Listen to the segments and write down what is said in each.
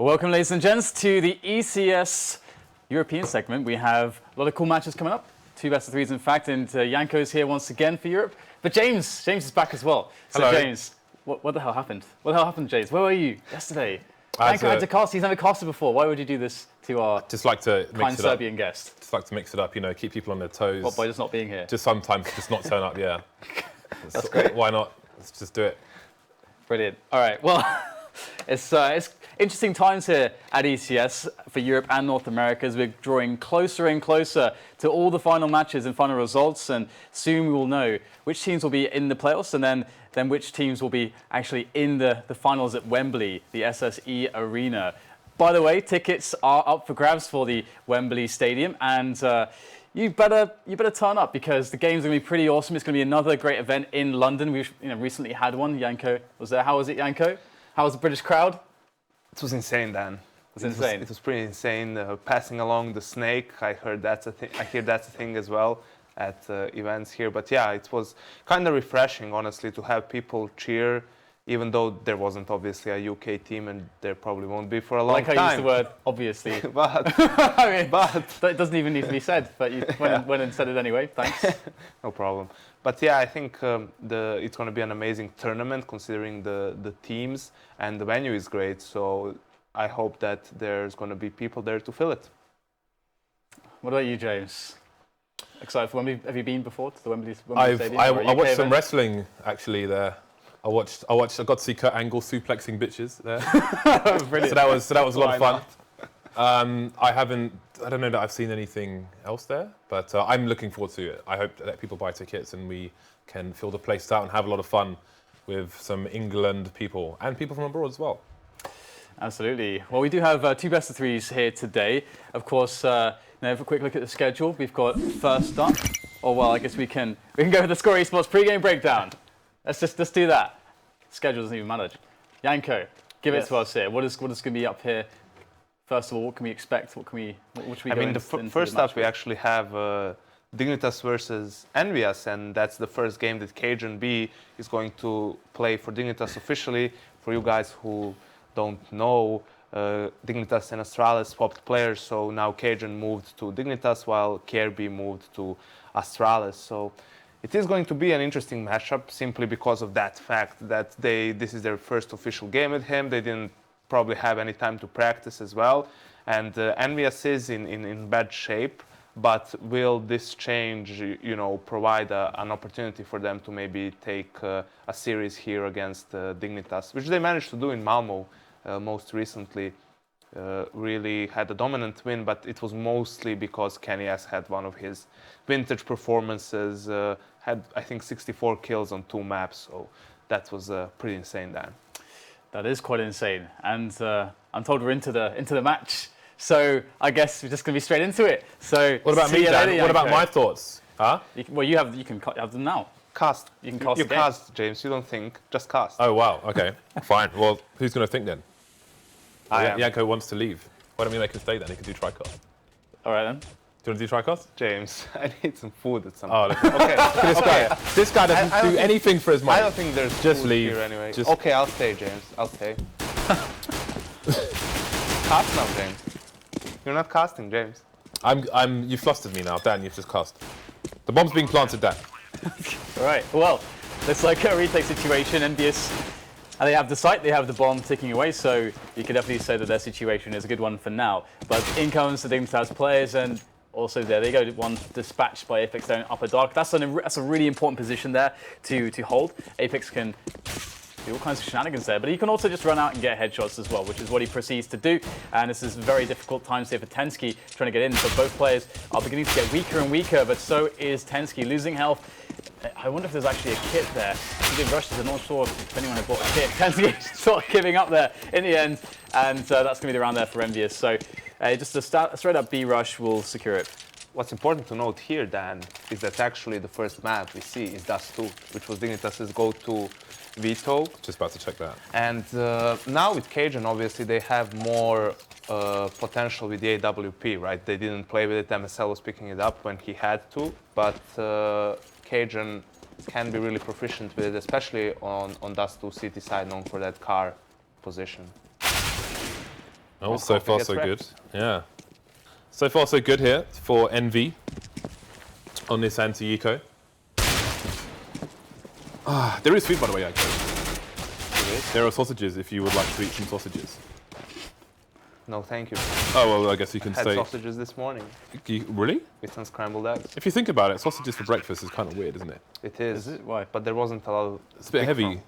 Well, welcome, ladies and gents, to the ECS European segment. We have a lot of cool matches coming up. 2 best of 3s, in fact, and Janko's here once again for Europe. But James is back as well. So, hello. James, what the hell happened? What the hell happened, James? Where were you yesterday? Janko had to cast. He's never casted before. Why would you do this to our just like to kind Serbian guest? Just like to mix it up, you know, keep people on their toes. What, by just not being here? Just sometimes, just not turn up, yeah. That's great. Why not? Let's just do it. Brilliant. All right, well, it's interesting times here at ECS for Europe and North America as we're drawing closer and closer to all the final matches and final results, and soon we will know which teams will be in the playoffs and then which teams will be actually in the finals at Wembley, the SSE Arena. By the way, tickets are up for grabs for the Wembley Stadium, and you better turn up because the game's going to be pretty awesome. It's going to be another great event in London. We've recently had one. Janko was there. How was it, Janko? How was the British crowd? It was insane, Dan. It was insane. It was pretty insane. Passing along the snake, I heard that's a thing. I hear that's a thing as well at events here. But yeah, it was kind of refreshing, honestly, to have people cheer, even though there wasn't obviously a UK team, and there probably won't be for a long time. I used the word obviously, but I mean, it doesn't even need to be said. But you went and said it anyway. Thanks. No problem. But yeah, I think it's going to be an amazing tournament considering the teams, and the venue is great. So I hope that there's going to be people there to fill it. What about you, James? Excited for Wembley? Have you been before to the Wembley Stadium? I watched some wrestling actually there. I got to see Kurt Angle suplexing bitches there. Brilliant. So that was a lot of fun. I don't know that I've seen anything else there, but I'm looking forward to it. I hope that people buy tickets and we can fill the place out and have a lot of fun with some England people and people from abroad as well. Absolutely. Well, we do have 2 best of 3s here today. Of course, now have a quick look at the schedule. We've got first up, or well, I guess we can go with the Score Esports pre-game breakdown. Let's do that. Schedule doesn't even matter. Janko, give it to us here. What is going to be up here? First of all, what can we expect? What should we go into? First up, we actually have Dignitas versus EnVyUs, and that's the first game that cajunb is going to play for Dignitas officially. For you guys who don't know, Dignitas and Astralis swapped players, so now Cajun moved to Dignitas while KRB moved to Astralis. So it is going to be an interesting matchup simply because of that fact that this is their first official game with him. They didn't probably have any time to practice as well, and EnVyUs is in bad shape. But will this change, provide an opportunity for them to maybe take a series here against Dignitas, which they managed to do in Malmo most recently? Really had a dominant win, but it was mostly because Kenny S had one of his vintage performances. Had I think 64 kills on 2 maps, so that was pretty insane, Dan. That is quite insane, and I'm told we're into the match, so I guess we're just going to be straight into it. So what about me, Dan? What about my thoughts? Huh? You can have them now. Cast. You can cast. You cast, James. You don't think, just cast. Oh wow. Okay. Fine. Well, who's going to think then? Janko wants to leave. Why don't we make him stay then? He can do tricast. All right then. Do you want to do tricast? James, I need some food at some point. Oh, okay. This guy doesn't do anything for his money. I don't think there's just food leave here anyway. Just okay, I'll stay, James. I'll stay. Cast now, James. You're not casting, James. You flustered me now, Dan. You've just cast. The bomb's being planted, Dan. All right. Well, it's like a retake situation. EnVyUs, they have the site, they have the bomb ticking away, so you could definitely say that their situation is a good one for now. But in comes the Dignitas players, and also there they go, one dispatched by Apex down upper dark. That's a really important position there to hold. Apex can do all kinds of shenanigans there, but he can also just run out and get headshots as well, which is what he proceeds to do. And this is very difficult times here for tenzki trying to get in. So both players are beginning to get weaker and weaker, but so is tenzki losing health. I wonder if there's actually a kit there. He did rushes. I'm not sure if anyone had bought a kit. tenzki sort of giving up there in the end, and that's going to be the round there for EnVyUs. So just a straight up B rush will secure it. What's important to note here, Dan, is that actually the first map we see is Dust 2, which was Dignitas' go-to veto. Just about to check that. And now with Cajun, obviously, they have more potential with the AWP, right? They didn't play with it. MSL was picking it up when he had to, but Cajun can be really proficient with it, especially on Dust 2 city side, known for that car position. Oh, so far so good. Yeah. So far so good here for EnVy on this anti-eco. There is food, by the way, actually. There are sausages if you would like to eat some sausages. No, thank you. Oh, well, I guess you can I had say... sausages this morning Really? with some scrambled eggs. If you think about it, sausages for breakfast is kind of weird, isn't it? It is. Is it? Why? But there wasn't a lot of... It's a bit heavy. crumb.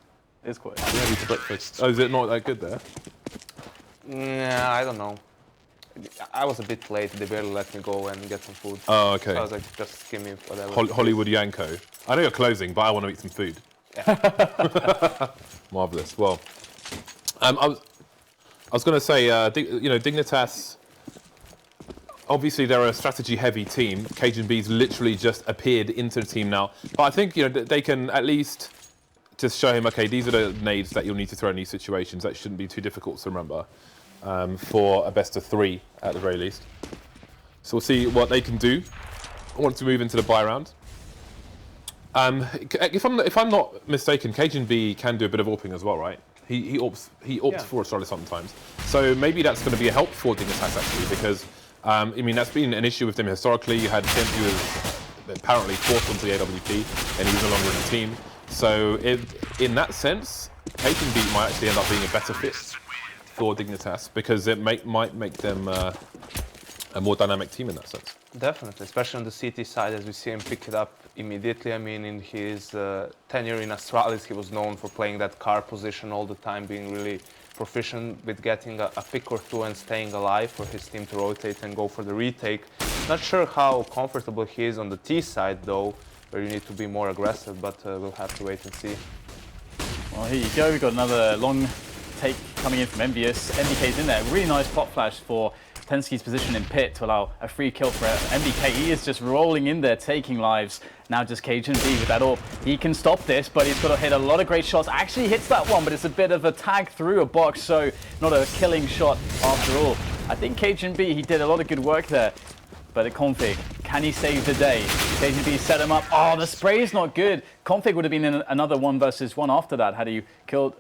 It's quite. Heavy for breakfast. Oh, is it not that good there? Yeah, I don't know. I was a bit late. They barely let me go and get some food. Oh, okay. So I was like, just give me whatever. Hollywood Janko. I know you're closing, but I want to eat some food. Marvelous. Well, I was going to say, Dignitas. Obviously, they're a strategy-heavy team. cajunb's literally just appeared into the team now, but I think they can at least just show him, okay, these are the nades that you'll need to throw in these situations. That shouldn't be too difficult to remember for a best of 3 at the very least. So we'll see what they can do. I want to move into the buy round. If I'm not mistaken, cajunb can do a bit of AWPing as well, right? He AWPs for Australia sometimes. So maybe that's going to be a help for Dignitas actually, because that's been an issue with them historically. You had Tim, who was apparently forced onto the AWP, and he was no longer in the team. So in that sense, cajunb might actually end up being a better fit for Dignitas, because it might make them a more dynamic team in that sense. Definitely, especially on the CT side, as we see him pick it up immediately. I mean, in his tenure in Astralis, he was known for playing that car position all the time, being really proficient with getting a pick or two and staying alive for his team to rotate and go for the retake. Not sure how comfortable he is on the T side, though, where you need to be more aggressive, but we'll have to wait and see. Well, here you go. We've got another long take coming in from EnVyUs. NBK's in there. Really nice pop flash for tenzki's position in pit to allow a free kill for NBK. He is just rolling in there, taking lives. Now just cajunb with that all. He can stop this, but he's got to hit a lot of great shots. Actually hits that one, but it's a bit of a tag through a box, so not a killing shot after all. I think cajunb, he did a lot of good work there. But the config, can he save the day? cajunb set him up. Oh, the spray is not good. Config would have been in another 1 versus 1 after that had he killed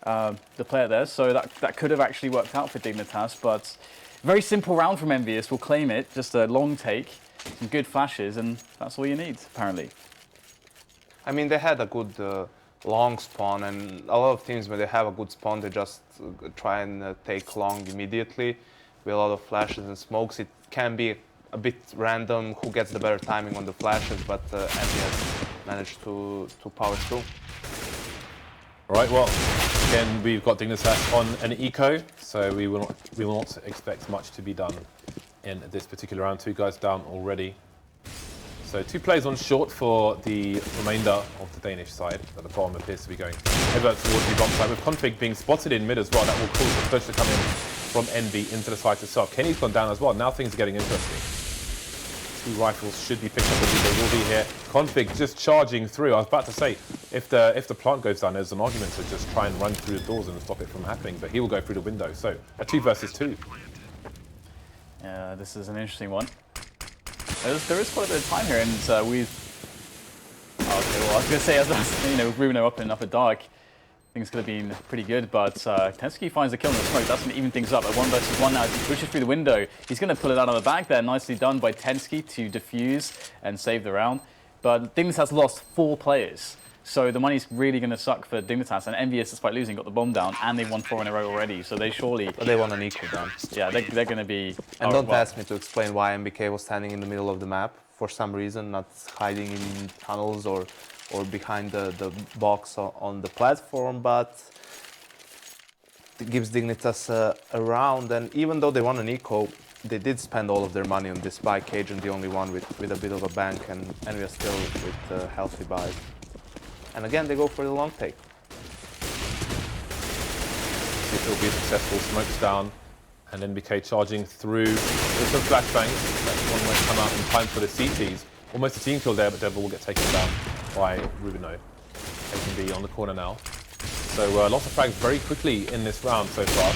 the player there. So that could have actually worked out for Dignitas, but very simple round from EnVyUs. We'll claim it. Just a long take, some good flashes, and that's all you need, apparently. I mean, they had a good long spawn, and a lot of teams, when they have a good spawn, they just try and take long immediately with a lot of flashes and smokes. It can be a bit random who gets the better timing on the flashes, but EnVyUs managed to power through. All right, well, again, we've got Dignitas on an eco, so we will not expect much to be done in this particular round. 2 guys down already. So 2 players on short for the remainder of the Danish side, but the bomb appears to be going ever towards the bomb side, with config being spotted in mid as well. That will cause the push to come in from EnVy into the site itself. Kenny's gone down as well. Now things are getting interesting. 2 rifles should be picked up, and they will be here. Config just charging through. I was about to say, if the plant goes down, there's an argument to just try and run through the doors and stop it from happening, but he will go through the window. So a 2 versus 2. Yeah, this is an interesting one. There is quite a bit of time here, and we've... Okay, well, I was going to say, as RUBINO up in upper dark, things could have been pretty good, but tenzki finds the kill in the smoke. That's going to even things up at 1 versus 1 now as he pushes through the window. He's going to pull it out of the back there. Nicely done by tenzki to defuse and save the round. But Dignitas has lost 4 players. So the money's really going to suck for Dignitas, and EnVyUs, despite losing, got the bomb down, and they've won 4 in a row already. So they surely... But they won an equal down. Yeah, they're going to be... And don't ask me to explain why NBK was standing in the middle of the map for some reason, not hiding in tunnels or behind the box on the platform, but it gives Dignitas a round. And even though they won an eco, they did spend all of their money on this buy. cajun, the only one with a bit of a bank, and we are still with healthy buys. And again, they go for the long take. See if it will be successful. Smokes down, and NBK charging through with some flashbangs. That one won't come out in time for the CTs. Almost a team kill there, but Devil will get taken down by RUBINO. cajunb on the corner now. So lots of frags very quickly in this round so far,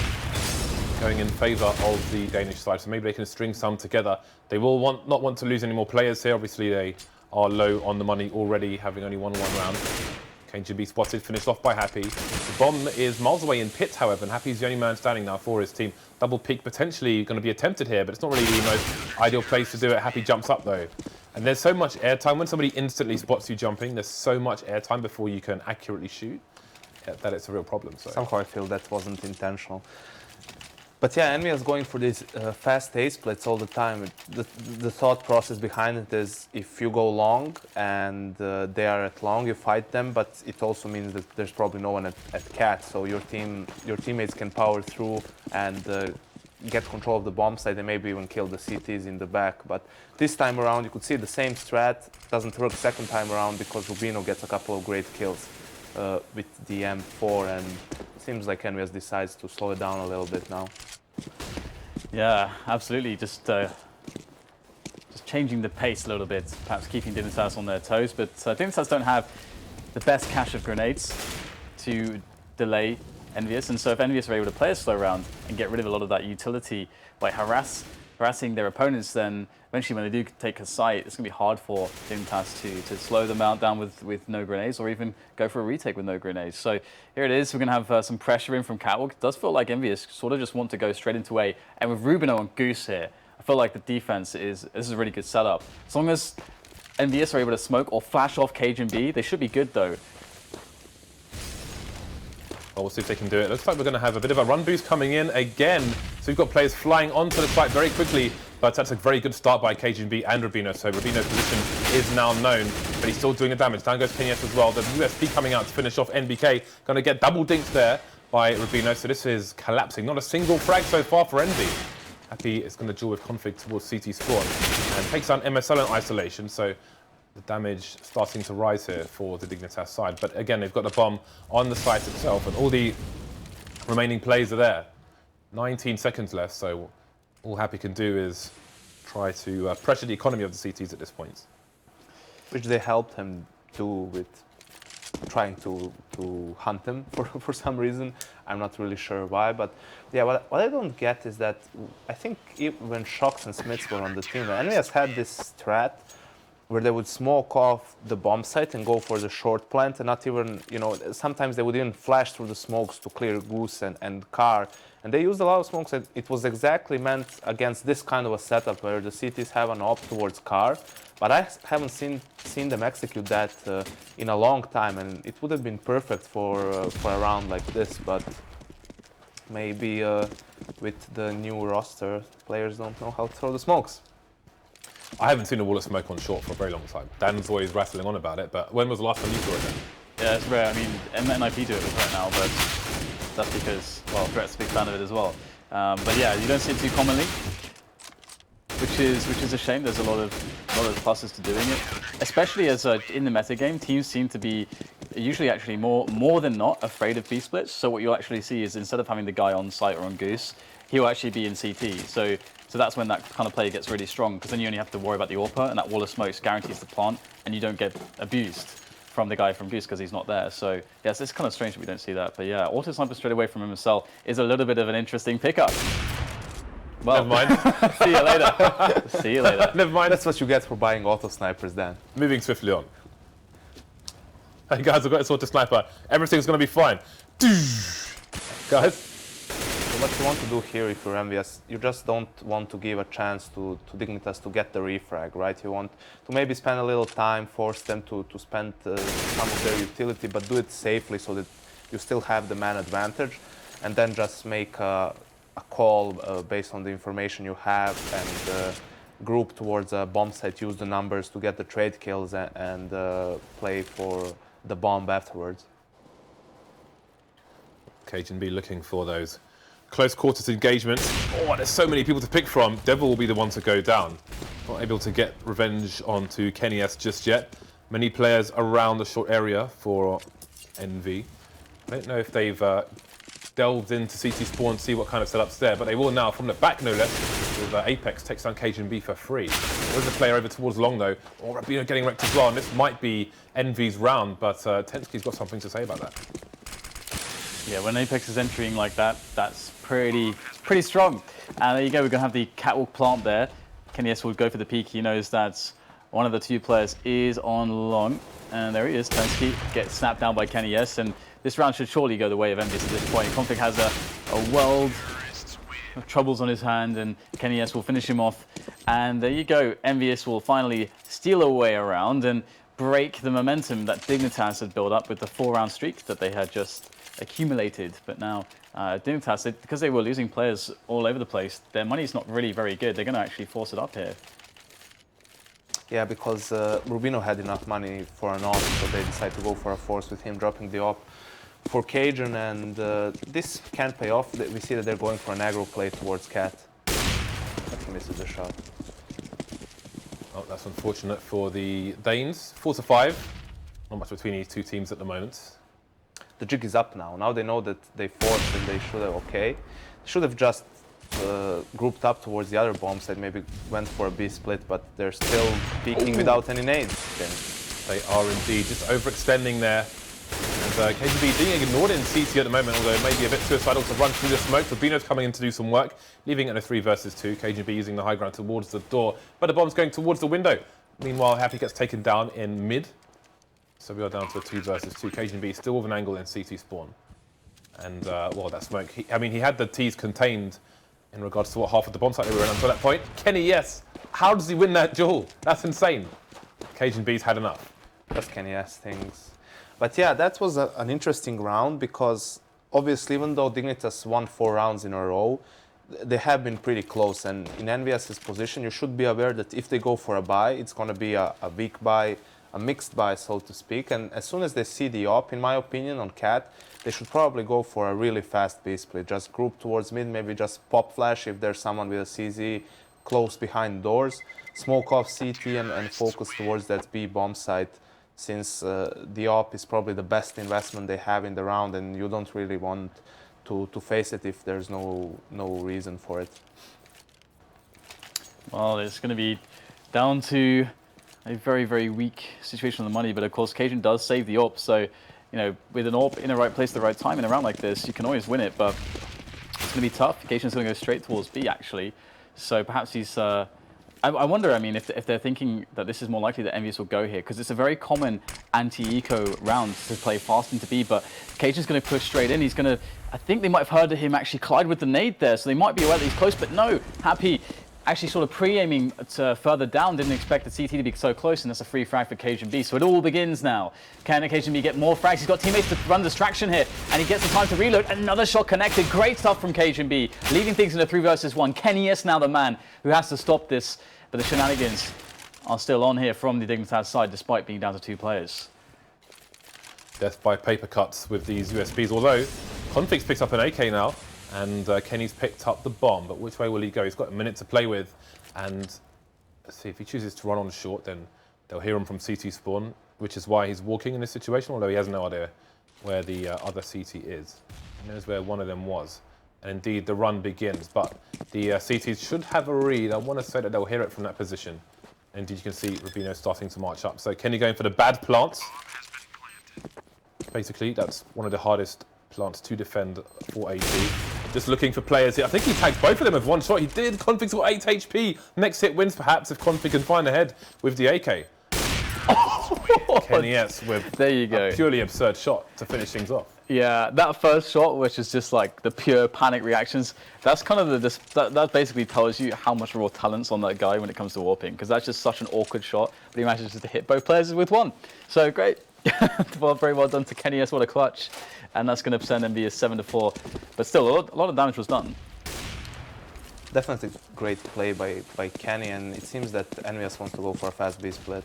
going in favour of the Danish side. So maybe they can string some together. They will not want to lose any more players here. Obviously, they are low on the money already, having only won 1 round. cajunb spotted, finished off by Happy. The bomb is miles away in pit, however, and Happy's the only man standing now for his team. Double peek potentially going to be attempted here, but it's not really the most ideal place to do it. Happy jumps up though. And there's so much airtime. When somebody instantly spots you jumping, there's so much airtime before you can accurately shoot that it's a real problem. So. Somehow I feel that wasn't intentional. But yeah, EnVyUs is going for these fast A splits all the time. The thought process behind it is if you go long and they are at long, you fight them, but it also means that there's probably no one at cat, so your teammates can power through and get control of the bomb site and maybe even kill the CTs in the back. But this time around, you could see the same strat doesn't work second time around because RUBINO gets a couple of great kills with the M4, and it seems like EnVyUs decides to slow it down a little bit now. Yeah, absolutely. Just changing the pace a little bit, perhaps keeping Dignitas on their toes. But Dignitas don't have the best cache of grenades to delay EnVyUs, and so if EnVyUs are able to play a slow round and get rid of a lot of that utility by harassing their opponents, then eventually when they do take a site, it's going to be hard for Dignitas to slow them down with no grenades, or even go for a retake with no grenades. So here it is. We're going to have some pressure in from Catwalk. It does feel like EnVyUs sort of just want to go straight into A. And with RUBINO and Goose here, I feel like the defense this is a really good setup. As long as EnVyUs are able to smoke or flash off cajunb, they should be good though. Well, we'll see if they can do it. Looks like we're going to have a bit of a run boost coming in again. So we've got players flying onto the site very quickly, but that's a very good start by cajunb and RUBINO. So RUBINO's position is now known, but he's still doing the damage. Down goes Kenyes as well. There's USP coming out to finish off NBK. Going to get double dinked there by RUBINO. So this is collapsing. Not a single frag so far for Envy. Happy is going to duel with conflict towards CT spawn and takes down MSL in isolation. So the damage starting to rise here for the Dignitas side. But again, they've got the bomb on the site itself, and all the remaining plays are there. 19 seconds left, so all Happy can do is try to pressure the economy of the CTs at this point. Which they helped him do with trying to hunt him for some reason. I'm not really sure why, but yeah, what I don't get is that I think when Shocks and Smiths were on the team, EnVyUs had this strat where they would smoke off the bomb site and go for the short plant, and not even, sometimes they would even flash through the smokes to clear Goose and Car. And they used a lot of smokes, and it was exactly meant against this kind of a setup where the CTs have an op towards Car. But I haven't seen them execute that in a long time, and it would have been perfect for a round like this. But maybe with the new roster, players don't know how to throw the smokes. I haven't seen a wall of smoke on short for a very long time. Dan's always rattling on about it, but when was the last time you saw it then? Yeah, it's rare. I mean, NIP do it right now, but that's because, well, Threat's a big fan of it as well. But yeah, you don't see it too commonly, which is a shame. There's a lot of pluses to doing it, especially as in the metagame, teams seem to be usually actually more than not afraid of B splits. So what you'll actually see is instead of having the guy on site or on Goose, he'll actually be in CT. So that's when that kind of play gets really strong, because then you only have to worry about the AWPer, and that wall of smokes guarantees the plant, and you don't get abused from the guy from Goose because he's not there. So yes, it's kind of strange that we don't see that. But yeah, auto sniper straight away from MSL is a little bit of an interesting pickup. Well, never mind. See you later. See you later. Never mind. That's what you get for buying auto snipers, Dan. Moving swiftly on. Hey guys, I've got this auto sniper. Everything's going to be fine. Guys. What you want to do here if you're EnVyUs, you just don't want to give a chance to Dignitas to get the refrag, right? You want to maybe spend a little time, force them to spend some of their utility, but do it safely so that you still have the man advantage, and then just make a call based on the information you have, and group towards a bomb site, use the numbers to get the trade kills, and play for the bomb afterwards. cajunb looking for those close quarters engagements. Oh, there's so many people to pick from. Devil will be the one to go down. Not able to get revenge onto Kenyes just yet. Many players around the short area for NV. I don't know if they've delved into CT spawn to see what kind of setup's there, but they will now from the back, no less, with Apex takes down cajunb for free. There's a player over towards long though. Oh, RUBINO getting wrecked as well, and this might be NV's round, but tenzki's got something to say about that. Yeah, when Apex is entering like that, that's pretty strong. And there you go, we're going to have the catwalk plant there. Kenyes will go for the peak. He knows that One of the two players is on long, and there he is. tenzki gets snapped down by Kenny S, and this round should surely go the way of EnVyUs at this point. Config has a world of troubles on his hand, and Kenny S will finish him off. And there you go. EnVyUs will finally steal away around and break the momentum that Dignitas had built up with the 4-round streak that they had just accumulated. But now Dignitas, because they were losing players all over the place, their money's not really very good. They're going to actually force it up here. Yeah, because RUBINO had enough money for an op, so they decided to go for a force with him dropping the op for Cajun, and this can pay off. We see that they're going for an aggro play towards Cat. But he misses the shot. Oh, that's unfortunate for the Danes. 4-5. Not much between these two teams at the moment. The jig is up now. Now they know that they forced and they should have, okay. They should have just grouped up towards the other bombs and maybe went for a B split, but they're still peeking without any nades. They are indeed just overextending there. And cajunb being ignored in CT at the moment, although it may be a bit suicidal to run through the smoke. RUBINO's coming in to do some work, leaving it in a 3 versus 2. cajunb using the high ground towards the door, but the bomb's going towards the window. Meanwhile, Happy gets taken down in mid. So we are down to a 2 versus 2. cajunb still with an angle in CT spawn. And, well, that smoke, I mean, he had the T's contained in regards to what half of the bomb site they were in until that point. Kenny, yes. How does he win that duel? That's insane. cajunb's had enough. Just Kenny S things. But yeah, that was an interesting round because obviously, even though Dignitas won 4 rounds in a row, they have been pretty close. And in EnVyUs' position, you should be aware that if they go for a buy, it's going to be a weak buy, a mixed buy, so to speak. And as soon as they see the op, in my opinion, on Cat, they should probably go for a really fast B split. Just group towards mid, maybe just pop flash if there's someone with a CZ close behind doors. Smoke off CT and focus towards that B bomb site, since the op is probably the best investment they have in the round, and you don't really want to face it if there's no reason for it. Well, it's going to be down to a very, very weak situation on the money, but of course Cajun does save the AWP, so you know, with an AWP in the right place at the right time in a round like this, you can always win it, but it's going to be tough. Cajun's going to go straight towards B, actually, so perhaps he's... I wonder, I mean, if they're thinking that this is more likely that EnVyUs will go here, because it's a very common anti-eco round to play fast into B, but Cajun's going to push straight in. He's going to... I think they might have heard him actually collide with the nade there, so they might be aware that he's close, but no, Happy actually sort of pre-aiming further down, didn't expect the CT to be so close, and that's a free frag for cajunb. So it all begins now. Can cajunb get more frags? He's got teammates to run distraction here, and he gets the time to reload. Another shot connected. Great stuff from cajunb, leaving things in a 3 versus 1. Kenny is now the man who has to stop this, but the shenanigans are still on here from the Dignitas side, despite being down to 2 players. Death by paper cuts with these USBs, although Config's picked up an AK now, and Kenny's picked up the bomb, but which way will he go? He's got a minute to play with, and let's see, if he chooses to run on short, then they'll hear him from CT spawn, which is why he's walking in this situation, although he has no idea where the other CT is. He knows where one of them was, and indeed the run begins, but the CTs should have a read. I want to say that they'll hear it from that position. Indeed, you can see RUBINO starting to march up. So Kenny going for the bad plants. Basically, that's one of the hardest plants to defend for AT. Just looking for players here. I think he tagged both of them with one shot. He did. Config's got 8 HP. Next hit wins, perhaps, if Config can find ahead with the AK. Kenny S with there you go. A purely absurd shot to finish things off. Yeah, that first shot, which is just like the pure panic reactions, that's kind of that basically tells you how much raw talent's on that guy when it comes to warping, because that's just such an awkward shot, but he manages to hit both players with one. So great. Well, very well done to Kenny S. What a clutch. And that's going to send EnVyUs 7-4. But still, a lot of damage was done. Definitely great play by Kenny, and it seems that EnVyUs wants to go for a fast B split.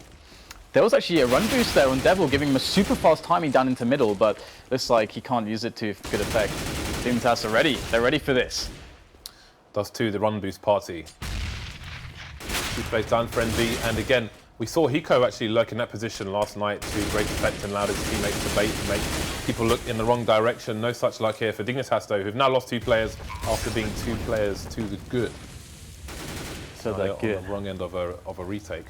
There was actually a run boost there on Devil, giving him a super fast timing down into middle, but looks like he can't use it to good effect. Dignitas are ready. They're ready for this. Does too, the run boost party. 2 plays down for EnVy, and again, we saw Hiko actually lurk in that position last night to great effect and allowed his teammates to bait and make people look in the wrong direction. No such luck here for Dignitas, though, who've now lost 2 players after being 2 players to the good. So they're good. On the wrong end of a retake.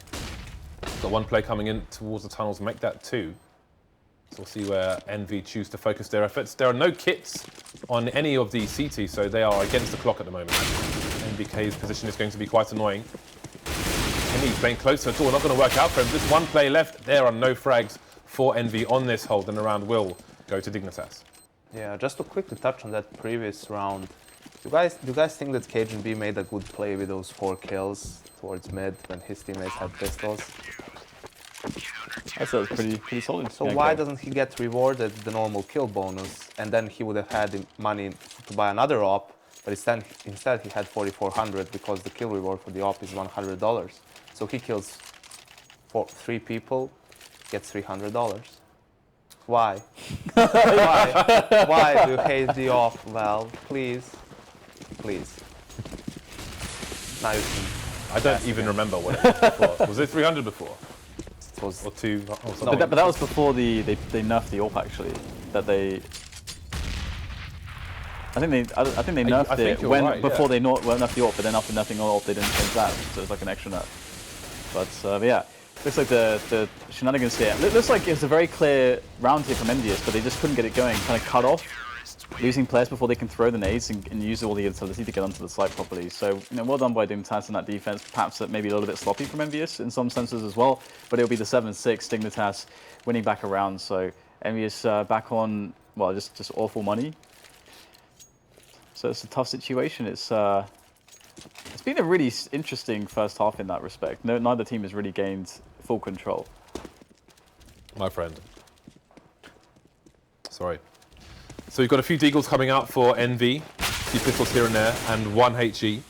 Got 1 play coming in towards the tunnels, make that 2. So we'll see where EnVy choose to focus their efforts. There are no kits on any of the CT, so they are against the clock at the moment. NBK's position is going to be quite annoying. Kenny's playing close to the door, not going to work out for him. Just one play left. There are no frags for Envy on this hold, and the round will go to Dignitas. Yeah, just to quickly touch on that previous round. Do you guys think that cajunb made a good play with those 4 kills towards mid when his teammates had pistols? That was pretty solid. So why doesn't he get rewarded the normal kill bonus, and then he would have had the money to buy another op, but instead he had 4,400 because the kill reward for the op is $100. So he kills 3 people, gets $300. Why? Why do you hate the op, Valve? Please. Now you can. I don't even remember what it was before. Was it 300 before? It was. Or 2? Oh, No, but that was before they nerfed the AWP actually. That they. I think they nerfed it you're right, before they nerfed the AWP, but then after nerfing AWP they didn't change that, so it's like an extra nerf. But yeah, looks like the shenanigans here. Looks like it's a very clear round here from EnVyUs, but they just couldn't get it going. Kind of cut off, losing players before they can throw the nades and use all the utility to get onto the site properly. So well done by Dignitas in that defense. Perhaps that maybe a little bit sloppy from EnVyUs in some senses as well, but it'll be the 7-6 Dignitas winning back around. So EnVyUs back on just awful money. So it's a tough situation. It's been a really interesting first half in that respect. Neither team has really gained full control. My friend. Sorry. So we've got a few deagles coming out for NV, a few pistols here and there, and 1 HE.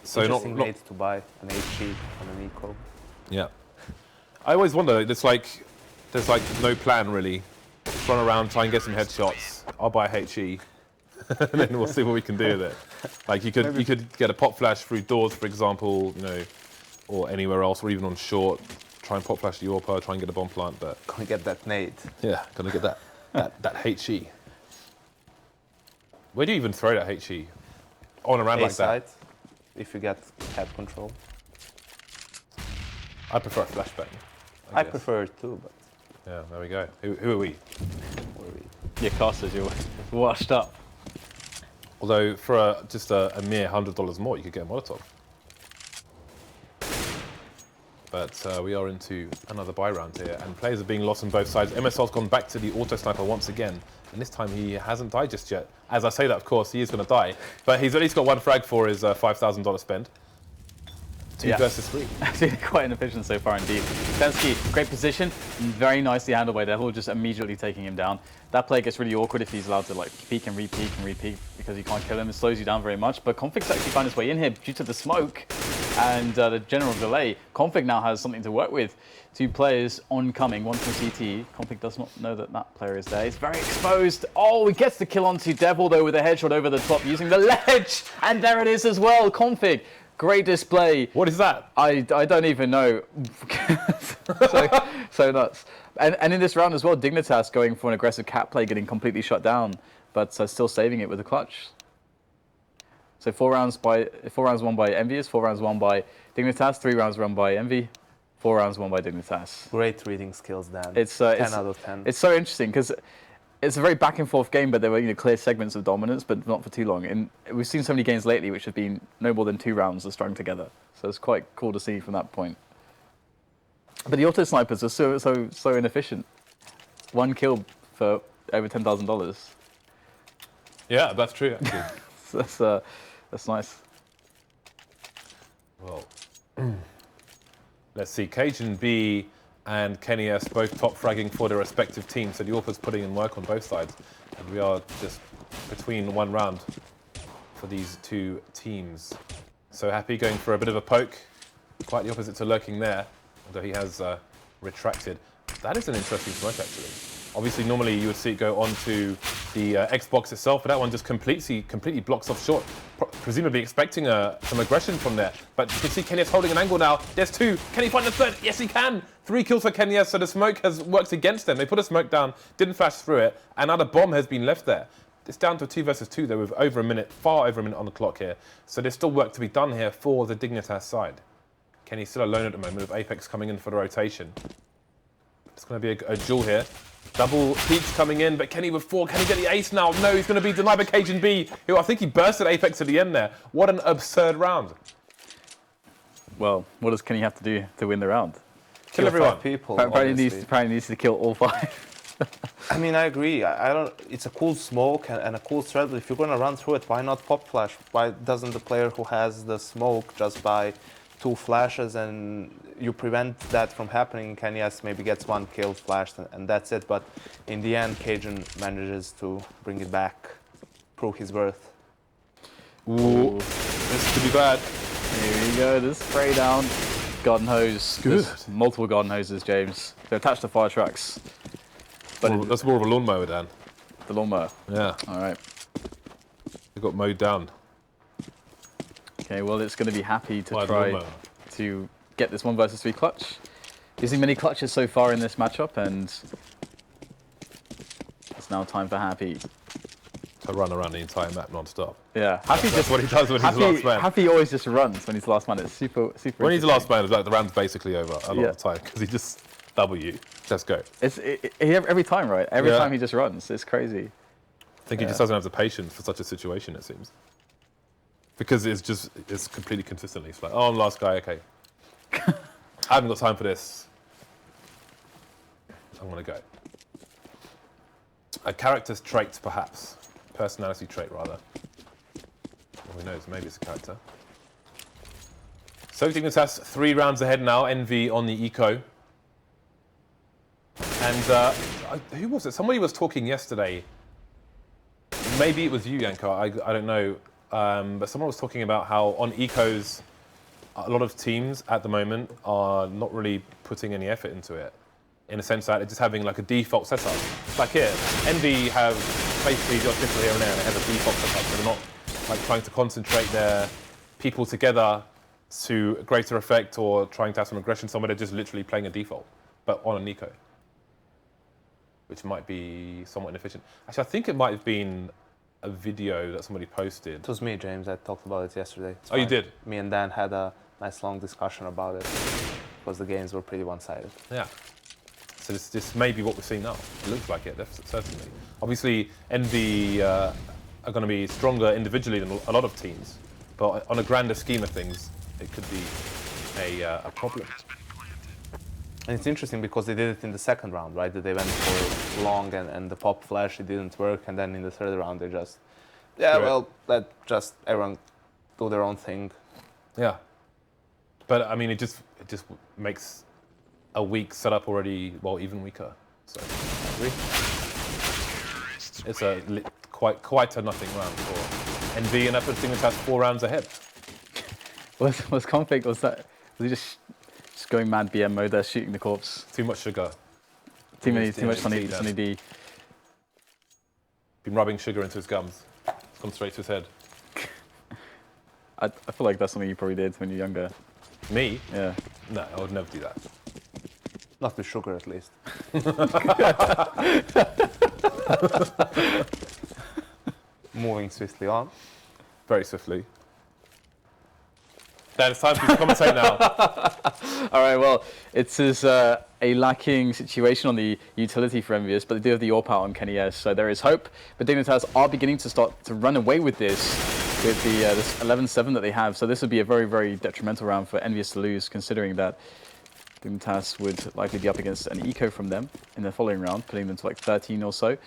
So Interesting nades to buy an HE and an eco. Yeah. I always wonder, there's like no plan really. Just run around, try and get some headshots. I'll buy a HE. And then we'll see what we can do with it. Like you could get a pop flash through doors, for example, or anywhere else, or even on short. Try and pop flash the AWP, try and get a bomb plant, but Gonna get that nade. yeah, gonna get that HE. Where do you even throw that HE? On a round like that? If you get head control. I prefer a flashbang. I guess. prefer it too, but Yeah, there we go. Who are we? Yeah, casters, you're washed up. Although for just a mere $100 more, you could get a Molotov. But we are into another buy round here, and players are being lost on both sides. MSL's gone back to the auto sniper once again, and this time he hasn't died just yet. As I say that, of course, he is going to die, but he's at least got 1 frag for his $5,000 spend. 2 versus 3. Actually, quite inefficient so far indeed. Tenzki, great position, very nicely handled by Devil, just immediately taking him down. That play gets really awkward if he's allowed to like peek and repeat because you can't kill him. It slows you down very much. But Config's actually found his way in here due to the smoke and the general delay. Config now has something to work with. 2 players oncoming, 1 from CT. Config does not know that that player is there. He's very exposed. Oh, he gets the kill onto Devil though with a headshot over the top using the ledge. And there it is as well, Config. Great display. What is that? I don't even know. so nuts. And in this round as well, Dignitas going for an aggressive cat play, getting completely shut down, but still saving it with a clutch. So 4 rounds won by EnVyUs, 4 rounds won by Dignitas, 3 rounds won by Envy, 4 rounds won by Dignitas. great reading skills, Dan. 10 out of 10. It's so interesting because it's a very back and forth game, but there were clear segments of dominance, but not for too long. And we've seen so many games lately which have been no more than 2 rounds are strung together. So it's quite cool to see from that point. But the auto snipers are so inefficient. 1 kill for over $10,000. Yeah, that's true, actually. So that's nice. Well, let's see. cajunb and Kenny S both top fragging for their respective teams. So the AWP's putting in work on both sides. And we are just between 1 round for these 2 teams. So Happy going for a bit of a poke. Quite the opposite to lurking there, although he has retracted. That is an interesting smoke, actually. Obviously, normally you would see it go onto the Xbox itself, but that one just completely blocks off short, presumably expecting some aggression from there. But you can see Kenny S holding an angle now. There's 2. Can he find the 3rd? Yes, he can. 3 kills for Kenny S, so the smoke has worked against them. They put a smoke down, didn't flash through it, and now the bomb has been left there. It's down to 2 versus 2, though, with over a minute, far over a minute on the clock here. So there's still work to be done here for the Dignitas side. Kenny's still alone at the moment, with Apex coming in for the rotation. It's going to be a duel here. Double peaks coming in, but Kenny with 4. Can he get the ace now? No, he's going to be denied by cajunb, who I think he bursted Apex at the end there. What an absurd round. Well, what does Kenny have to do to win the round? Kill everyone. 5 people. Apparently obviously. needs to kill all 5. I mean, I agree. I don't. It's a cool smoke and a cool threat. But if you're gonna run through it, why not pop flash? Why doesn't the player who has the smoke just buy 2 flashes and you prevent that from happening? Kanyas maybe gets 1 kill flashed and that's it. But in the end, Cajun manages to bring it back, prove his worth. Ooh, this could be bad. Here we go. This spray down. Garden hose. Good. There's multiple garden hoses, James. They're attached to fire trucks. But That's more of a lawnmower, Dan. the lawnmower. Yeah, All right. it got mowed down. Okay, well, it's going to be happy to By the try lawnmower. to get this 1 versus 3 clutch. Using many clutches so far in this matchup, and it's now time for Happy. To run around the entire map non-stop. Yeah, Happy just what he does when he's last man. Happy always just runs when he's the last man. It's super. When he's the last man, it's like the round's basically over a lot Yeah. of the time because he just W. Let's go. Every time, right? Every Yeah. time he just runs. It's crazy. I think he just doesn't have the patience for such a situation, it seems. Because it's completely consistently. It's like, oh, I'm the last guy, okay. I haven't got time for this. I'm gonna go. A character's trait, perhaps. Personality trait, rather. Who knows, maybe it's a character. So Dignitas 3 rounds ahead now, Envy on the eco. And who was it? Somebody was talking yesterday. Maybe it was you, Janko, I don't know. But someone was talking about how on ecos, a lot of teams at the moment are not really putting any effort into it. In a sense that they're just having like a default setup. Like here, Envy have basically got different here and there, and they have a default setup. So they're not like trying to concentrate their people together to greater effect or trying to have some aggression somewhere. They're just literally playing a default, but on an eco, which might be somewhat inefficient. Actually, I think it might have been a video that somebody posted. It was me, James. I talked about it yesterday. It's Oh, you fine. did? Me and Dan had a nice long discussion about it because the games were pretty one-sided. Yeah. So this may be what we're seeing now. It looks like it, certainly. Obviously, Envy are going to be stronger individually than a lot of teams, but on a grander scheme of things, it could be a problem. And it's interesting because they did it in the second round, right? That they went for long and the pop flash, it didn't work. And then in the third round, they just, let just everyone do their own thing. Yeah. But I mean, it just makes a weak setup already, well, even weaker. So I agree. It's quite a nothing round for Envy, and that puts Dignitas 4 rounds ahead. Was conflict? Was he just going mad BM mode there, shooting the corpse? Too much sugar. Too much Sunny D. Been rubbing sugar into his gums. It's gone straight to his head. I feel like that's something you probably did when you were younger. Me? Yeah. No, I would never do that. Not with sugar, at least. Moving swiftly on. Very swiftly. Dan, it's time for you to commentate now. All right, well, it is a lacking situation on the utility for EnVyUs, but they do have the AWP out on Kenny S, so there is hope. But Dignitas are beginning to start to run away with this, with the this 11-7 that they have. So this would be a very, very detrimental round for EnVyUs to lose, considering that Dignitas would likely be up against an eco from them in the following round, putting them to like 13 or so.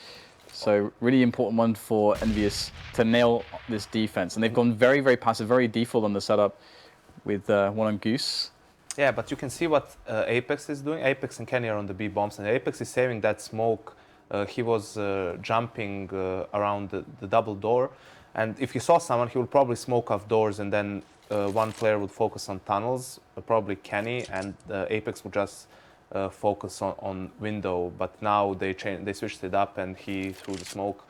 So really important one for EnVyUs to nail this defense. And they've gone very, very passive, very default on the setup with one on Goose. Yeah, but you can see what Apex is doing. Apex and Kenny are on the B bombs, and Apex is saving that smoke. He was jumping around the double door, and if he saw someone, he would probably smoke off doors, and then one player would focus on tunnels, probably Kenny, and Apex would just focus on window. But now they switched it up, and he threw the smoke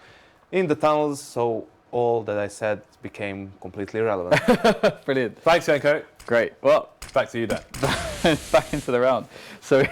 in the tunnels, so all that I said became completely irrelevant. Brilliant. Thanks, Janko. Great. Well, Back to you, Dan. back into the round. So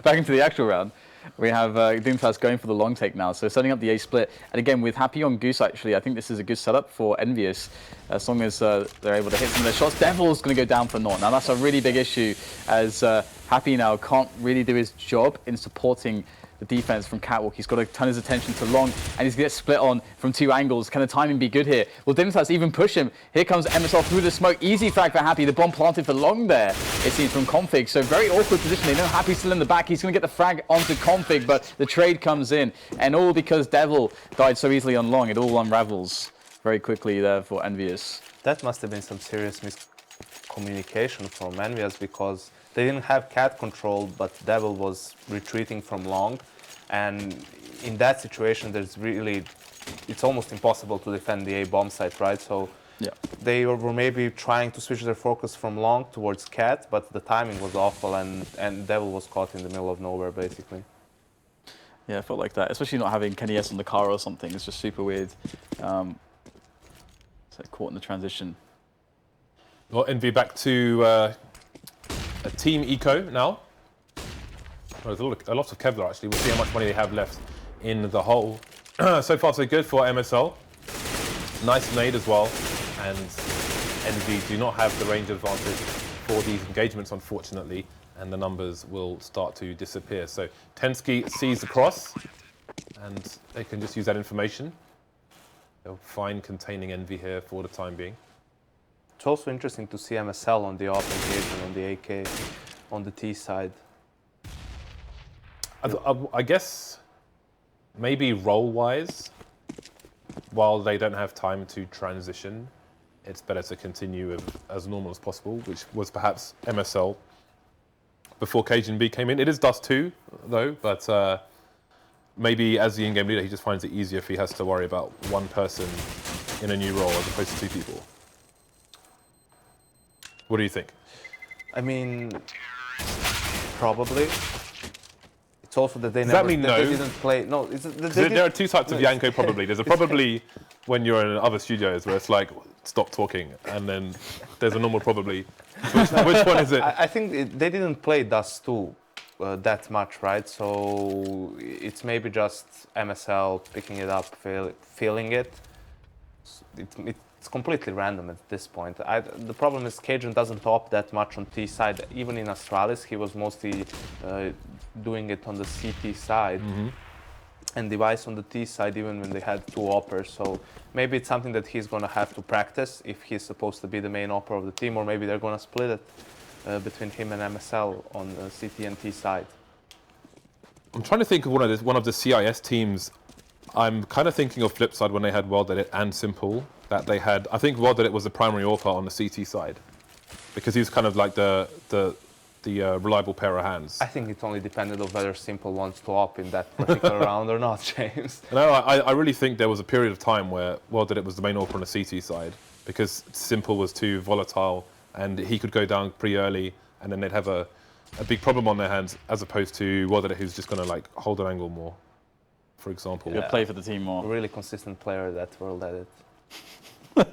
back into the actual round. We have Dignitas going for the long take now. So setting up the A split. And again, with Happy on Goose, actually, I think this is a good setup for EnVyUs. As long as they're able to hit some of their shots. Devil's going to go down for naught. Now, that's a really big issue, as Happy now can't really do his job in supporting the defense from Catwalk. He's got to turn his attention to long, and he's going to get split on from 2 angles. Can the timing be good here? Will Dignitas even push him? Here comes MSL through the smoke. Easy frag for Happy. The bomb planted for long there, it seems, from Config. So very awkward position. They know Happy's still in the back. He's going to get the frag onto Config, but the trade comes in. And all because Devil died so easily on long. It all unravels very quickly there for EnVyUs. That must have been some serious miscommunication from EnVyUs, because they didn't have cat control, but Devil was retreating from long. And in that situation, it's almost impossible to defend the A bomb site, right? So yeah, they were maybe trying to switch their focus from long towards cat, but the timing was awful, and Devil was caught in the middle of nowhere, basically. Yeah, I felt like that, especially not having Kenny S on the car or something. It's just super weird. So caught in the transition. Well, EnVy back to a team eco now. Well, there's a lot of Kevlar, actually. We'll see how much money they have left in the hole. So far, so good for MSL. Nice nade as well. And EnVy do not have the range advantage for these engagements, unfortunately, and the numbers will start to disappear. So tenzki sees the cross, and they can just use that information. They'll find containing EnVy here for the time being. It's also interesting to see MSL on the off engagement, on the AK, on the T side. I guess maybe role-wise, while they don't have time to transition, it's better to continue as normal as possible, which was perhaps MSL before cajunb came in. It is Dust 2, though, but maybe as the in-game leader, he just finds it easier if he has to worry about one person in a new role as opposed to 2 people. What do you think? I mean, probably. It's also that they Does never that mean no? They didn't play. No, there are 2 types of Janko probably. There's a probably when you're in other studios where it's like, stop talking, and then there's a normal probably. Which one is it? I think they didn't play Dust 2 that much, right? So it's maybe just MSL picking it up, feeling it. It's completely random at this point. The problem is cajun doesn't top that much on T side. Even in Astralis, he was mostly doing it on the CT side. Mm-hmm. And Device on the T side, even when they had 2 oppers. So maybe it's something that he's going to have to practice if he's supposed to be the main opper of the team, or maybe they're going to split it between him and MSL on the CT and T side. I'm trying to think of one of the CIS teams. I'm kind of thinking of Flipside when they had World Edit and Simple. That they had, I think World Edit was the primary author on the CT side, because he was kind of like the reliable pair of hands. I think it only depended on whether Simple wants to op in that particular round or not, James. No, I really think there was a period of time where World Edit was the main author on the CT side, because Simple was too volatile and he could go down pretty early, and then they'd have a big problem on their hands, as opposed to World Edit, who's just going to like hold an angle more, for example. He'll play for the team more. A really consistent player, that World Edit. All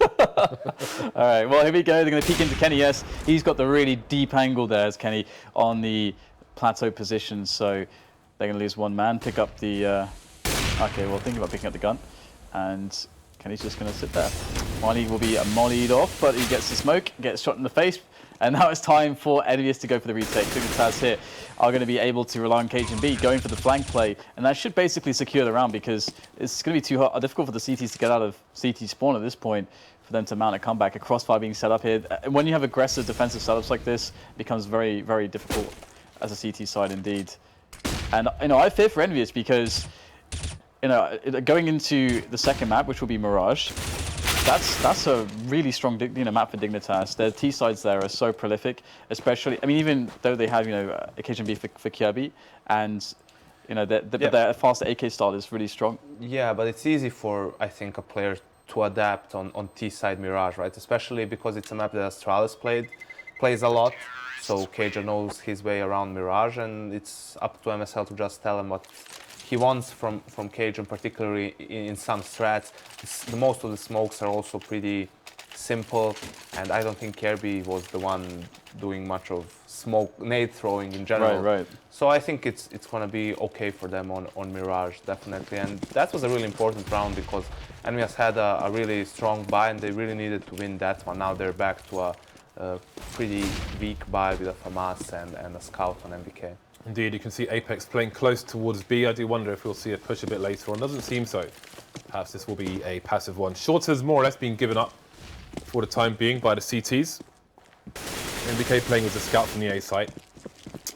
right, well, here we go. They're going to peek into Kenny S. He's got the really deep angle there, as Kenny, on the plateau position. So they're going to lose 1 man, pick up the... okay, well, think about picking up the gun. And Kenny's just going to sit there. Molly will be mollied off, but he gets the smoke, gets shot in the face. And now it's time for EnVyUs to go for the retake. Dignitas here are going to be able to rely on cajunb, going for the flank play. And that should basically secure the round, because it's going to be too difficult for the CTs to get out of CT spawn at this point, for them to mount a comeback. A crossfire being set up here. When you have aggressive defensive setups like this, it becomes very, very difficult as a CT side indeed. And I fear for EnVyUs, because going into the second map, which will be Mirage, that's a really strong map for Dignitas. Their T sides there are so prolific, especially. I mean, even though they have cajunb for Kirby, and their faster AK style is really strong. Yeah, but it's easy for, I think, a player to adapt on T side Mirage, right? Especially because it's a map that Astralis plays a lot. So cajun knows his way around Mirage, and it's up to MSL to just tell him what he wants from cajun, particularly in some strats. Most of the smokes are also pretty simple, and I don't think Kirby was the one doing much of nade throwing in general. Right. So I think it's going to be okay for them on Mirage, definitely. And that was a really important round, because EnVyUs had a really strong buy, and they really needed to win that one. Now they're back to a pretty weak buy with a FAMAS and a Scout on NBK. Indeed, you can see Apex playing close towards B. I do wonder if we'll see a push a bit later on. Doesn't seem so. Perhaps this will be a passive one. Short has more or less been given up for the time being by the CTs. NBK playing as a scout from the A site.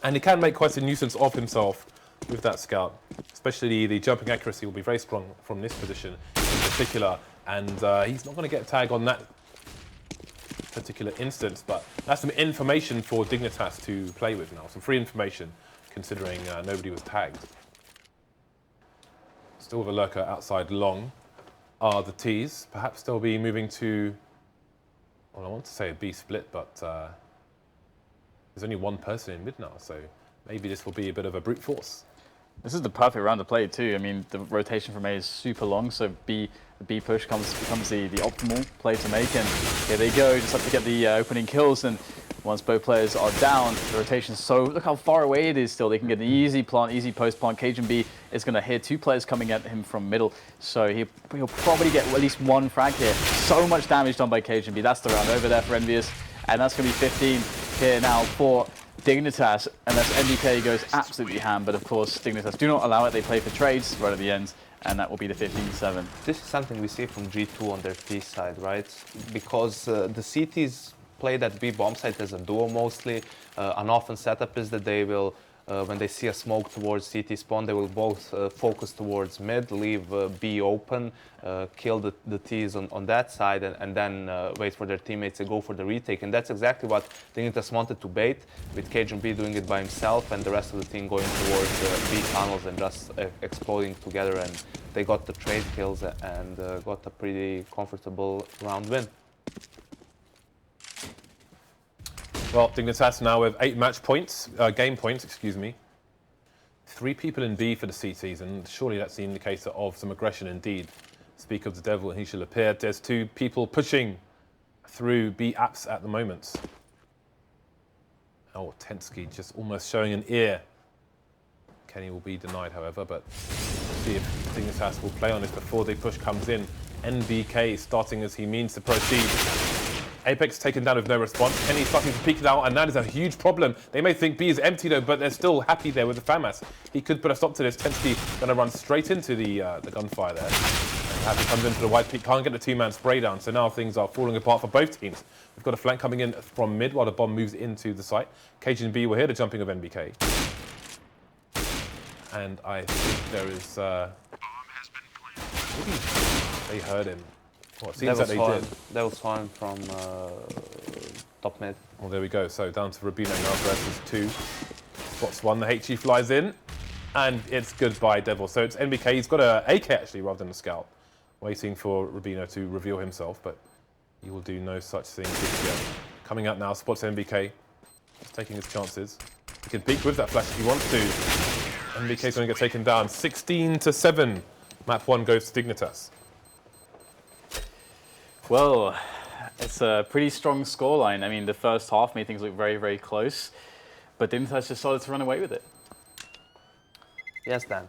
And he can make quite a nuisance of himself with that scout. Especially the jumping accuracy will be very strong from this position in particular. And he's not going to get a tag on that particular instance, but that's some information for Dignitas to play with now. Some free information, considering nobody was tagged. Still with a lurker outside long are the Ts. Perhaps they'll be moving to, well, I want to say a B split, but there's only one person in mid now, so maybe this will be a bit of a brute force. This is the perfect round to play too. I mean, the rotation from A is super long, so the B push becomes the optimal play to make. And here they go, just have to get the opening kills. And once both players are down, the rotation, so look how far away it is still. They can get an easy plant, easy post plant. cajunb is going to hear 2 players coming at him from middle, so he'll probably get at least 1 frag here. So much damage done by cajunb. That's the round over there for EnVyUs, and that's going to be 15 here now for Dignitas, unless NBK goes absolutely ham. But of course, Dignitas do not allow it. They play for trades right at the end, and that will be the 15-7. This is something we see from G2 on their T side, right? Because the CTs play that B bomb site as a duo mostly. An often setup is that they will, when they see a smoke towards CT spawn, they will both focus towards mid, leave B open, kill the Ts on that side, and then wait for their teammates to go for the retake. And that's exactly what Dignitas wanted to bait, with cajunb doing it by himself and the rest of the team going towards B tunnels and just exploding together. And they got the trade kills and got a pretty comfortable round win. Well, Dignitas now with 8 match points, game points, excuse me. 3 people in B for the CTs, and surely that's the indicator of some aggression indeed. Speak of the devil, and he shall appear. There's 2 people pushing through B apps at the moment. Oh, tenzki just almost showing an ear. Kenny will be denied, however, but we'll see if Dignitas will play on this before the push comes in. NBK starting as he means to proceed. Apex taken down with no response. Kenny starting to peek it out, and that is a huge problem. They may think B is empty though, but they're still happy there with the FAMAS. He could put a stop to this. tenzki going to run straight into the gunfire there. And Happy comes into the white peak, can't get the 2-man spray down, so now things are falling apart for both teams. We've got a flank coming in from mid while the bomb moves into the site. cajunb will hear the jumping of NBK. And I think there is... maybe they heard him. Well, it seems that they did. They will spawn from top mid. Well, there we go. So down to RUBINO now versus 2. Spots 1, the HE flies in, and it's goodbye, Devil. So it's NBK. He's got a AK actually rather than a scout, waiting for RUBINO to reveal himself, but he will do no such thing just yet. Coming out now, spots NBK, just taking his chances. He can peek with that flash if he wants to. NBK's going to get taken down. 16-7. Map 1 goes to Dignitas. Well, it's a pretty strong scoreline. I mean, the first half made things look very, very close, but Dignitas just started to run away with it. Yes, Dan.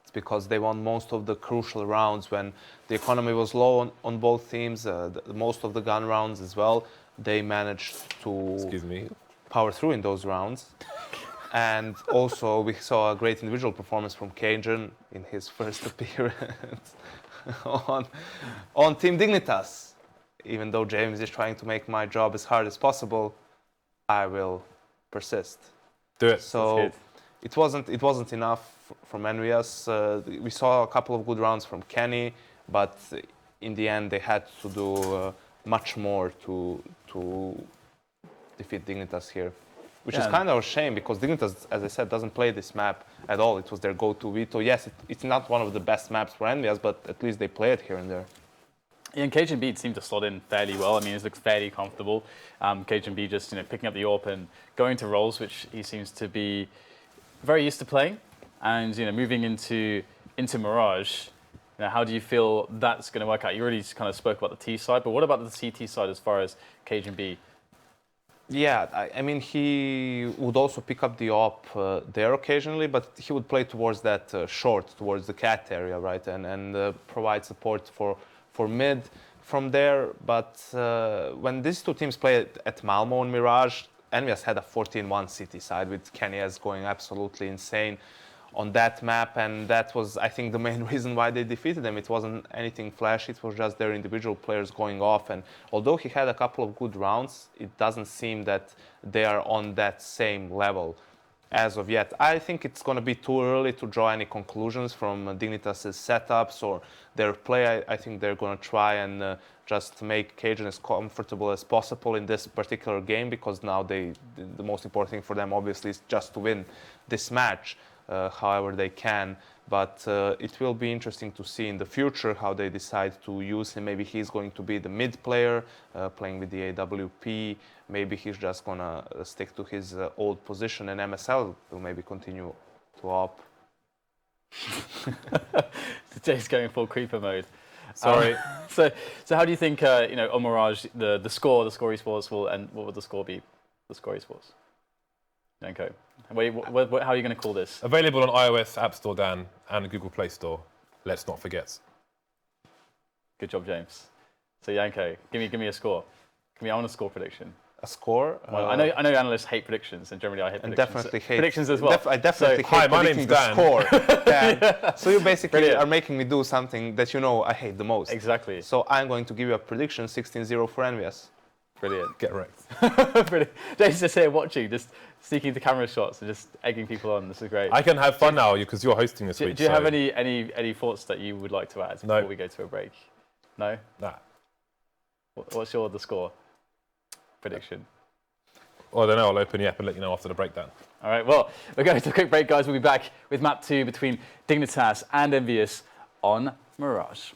It's because they won most of the crucial rounds when the economy was low on both teams, most of the gun rounds as well. They managed to power through in those rounds. And also, we saw a great individual performance from cajun in his first appearance on Team Dignitas. Even though James is trying to make my job as hard as possible, I will persist. Do it. So it wasn't enough from EnVyUs. We saw a couple of good rounds from Kenny, but in the end they had to do much more to defeat Dignitas here. Which is kind of a shame because Dignitas, as I said, doesn't play this map at all. It was their go-to veto. Yes, it's not one of the best maps for EnVyUs, but at least they play it here and there. Yeah, and cajunb seemed to slot in fairly well. I mean, it looks fairly comfortable. cajunb just picking up the AWP and going to roles, which he seems to be very used to playing. And moving into Mirage, how do you feel that's going to work out? You already kind of spoke about the T side, but what about the CT side as far as cajunb? Yeah, I mean, he would also pick up the AWP there occasionally, but he would play towards that short, towards the cat area, right, and provide support for mid from there. But when these two teams play at Malmo and Mirage, EnVyUs had a 14-1 city side with Kenyas going absolutely insane on that map, and that was, I think, the main reason why they defeated them. It wasn't anything flashy, it was just their individual players going off, and although he had a couple of good rounds, it doesn't seem that they are on that same level as of yet. I think it's going to be too early to draw any conclusions from Dignitas' setups or their play. I think they're going to try and just make Cajun as comfortable as possible in this particular game, because now the most important thing for them obviously is just to win this match. However they can, but it will be interesting to see in the future how they decide to use him. Maybe he's going to be the mid player, playing with the AWP. Maybe he's just gonna stick to his old position, and MSL will maybe continue to op. Jay's going full creeper mode. Sorry. So how do you think on Mirage the score Esports will, and what would the score be? The score Esports. Janko, how are you going to call this? Available on iOS App Store, Dan, and Google Play Store. Let's not forget. Good job, James. So Janko, give me a score. I want a score prediction. A score? Well, I know analysts hate predictions, and generally I hate predictions. Definitely hate predictions as well. I definitely hate hi, my predicting name's the Dan. score. Dan. So you basically Brilliant. are making me do something that you know I hate the most. Exactly. So I'm going to give you a prediction: 16-0 for EnVyUs. Brilliant. Get wrecked. Brilliant. James is just here watching, just sneaking the camera shots and just egging people on. This is great. I can have fun now because you're hosting this week. Do you have any thoughts that you would like to add before we go to a break? No? Nah. What's the score prediction? Well, I don't know. I'll open the app and let you know after the breakdown. All right, well, we're going to a quick break, guys. We'll be back with map 2 between Dignitas and EnVyUs on Mirage.